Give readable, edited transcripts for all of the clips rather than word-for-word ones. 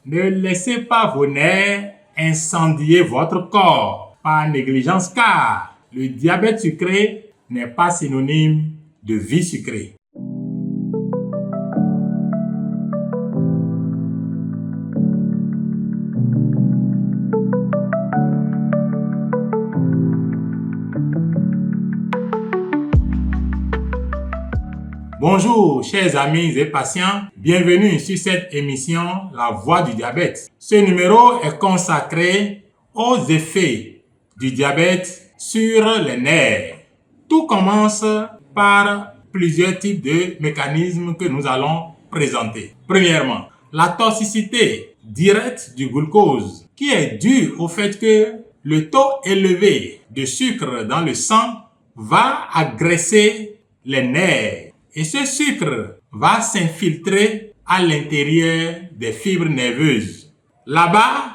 Ne laissez pas vos nerfs incendier votre corps par négligence, car le diabète sucré n'est pas synonyme de vie sucrée. Bonjour chers amis et patients, bienvenue sur cette émission La Voix du diabète. Ce numéro est consacré aux effets du diabète sur les nerfs. Tout commence par plusieurs types de mécanismes que nous allons présenter. Premièrement, la toxicité directe du glucose qui est due au fait que le taux élevé de sucre dans le sang va agresser les nerfs. Et ce sucre va s'infiltrer à l'intérieur des fibres nerveuses. Là-bas,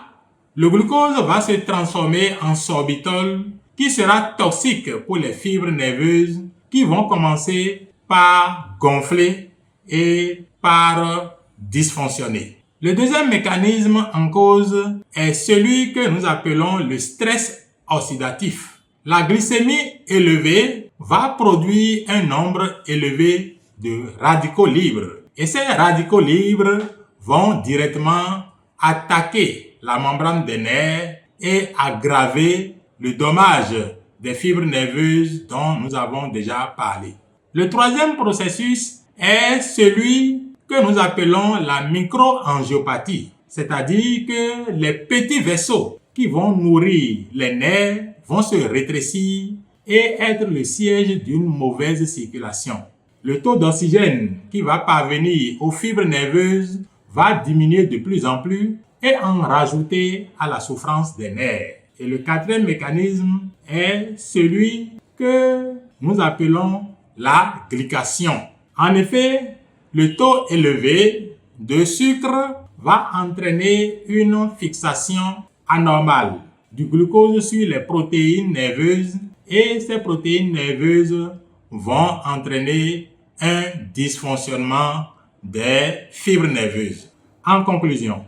le glucose va se transformer en sorbitol qui sera toxique pour les fibres nerveuses qui vont commencer par gonfler et par dysfonctionner. Le deuxième mécanisme en cause est celui que nous appelons le stress oxydatif. La glycémie élevée va produire un nombre élevé de radicaux libres. Et ces radicaux libres vont directement attaquer la membrane des nerfs et aggraver le dommage des fibres nerveuses dont nous avons déjà parlé. Le troisième processus est celui que nous appelons la microangiopathie, c'est-à-dire que les petits vaisseaux qui vont nourrir les nerfs vont se rétrécir et être le siège d'une mauvaise circulation. Le taux d'oxygène qui va parvenir aux fibres nerveuses va diminuer de plus en plus et en rajouter à la souffrance des nerfs. Et le quatrième mécanisme est celui que nous appelons la glycation. En effet, le taux élevé de sucre va entraîner une fixation anormale du glucose sur les protéines nerveuses et ces protéines nerveuses vont entraîner un dysfonctionnement des fibres nerveuses. En conclusion,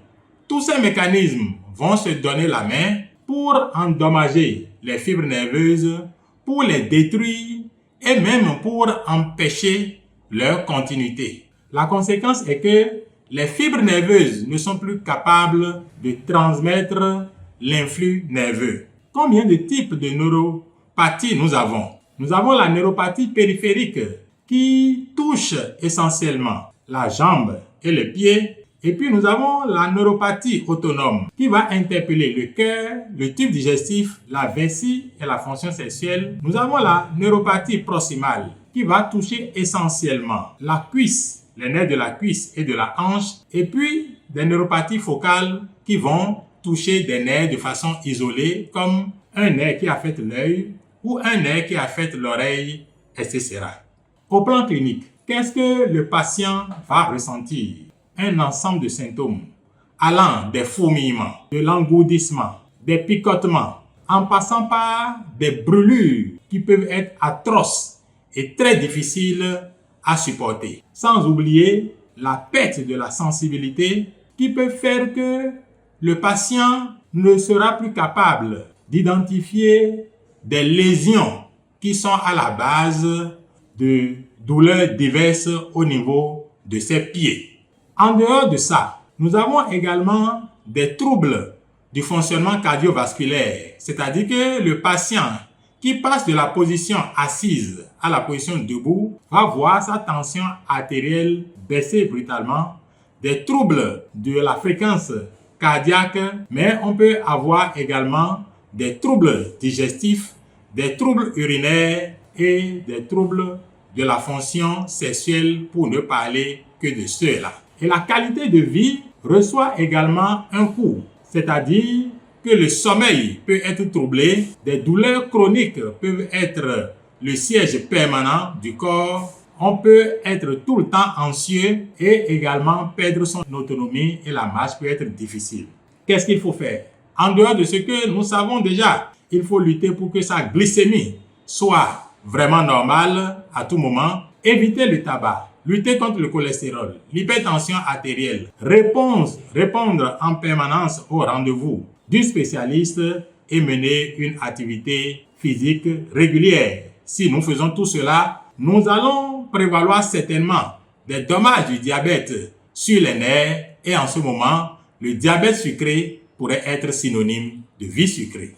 tous ces mécanismes vont se donner la main pour endommager les fibres nerveuses, pour les détruire et même pour empêcher leur continuité. La conséquence est que les fibres nerveuses ne sont plus capables de transmettre l'influx nerveux. Combien de types de neuropathie nous avons? Nous avons la neuropathie périphérique qui touche essentiellement la jambe et le pied. Et puis nous avons la neuropathie autonome qui va interpeller le cœur, le tube digestif, la vessie et la fonction sexuelle. Nous avons la neuropathie proximale qui va toucher essentiellement la cuisse, les nerfs de la cuisse et de la hanche. Et puis des neuropathies focales qui vont toucher des nerfs de façon isolée, comme un nerf qui affecte l'œil ou un nerf qui affecte l'oreille, etc. Au plan clinique, qu'est-ce que le patient va ressentir? Un ensemble de symptômes allant des fourmillements, de l'engourdissement, des picotements, en passant par des brûlures qui peuvent être atroces et très difficiles à supporter. Sans oublier la perte de la sensibilité qui peut faire que le patient ne sera plus capable d'identifier des lésions qui sont à la base de douleurs diverses au niveau de ses pieds. En dehors de ça, nous avons également des troubles du fonctionnement cardiovasculaire, c'est-à-dire que le patient qui passe de la position assise à la position debout va voir sa tension artérielle baisser brutalement, des troubles de la fréquence cardiaque, mais on peut avoir également des troubles digestifs, des troubles urinaires et des troubles de la fonction sexuelle, pour ne parler que de ceux-là. Et la qualité de vie reçoit également un coup, c'est-à-dire que le sommeil peut être troublé, des douleurs chroniques peuvent être le siège permanent du corps, on peut être tout le temps anxieux et également perdre son autonomie et la marche peut être difficile. Qu'est-ce qu'il faut faire? En dehors de ce que nous savons déjà, il faut lutter pour que sa glycémie soit vraiment normale à tout moment, éviter le tabac, lutter contre le cholestérol, l'hypertension artérielle, répondre en permanence au rendez-vous du spécialiste et mener une activité physique régulière. Si nous faisons tout cela, nous allons prévaloir certainement des dommages du diabète sur les nerfs et en ce moment, le diabète sucré pourrait être synonyme de vie sucrée.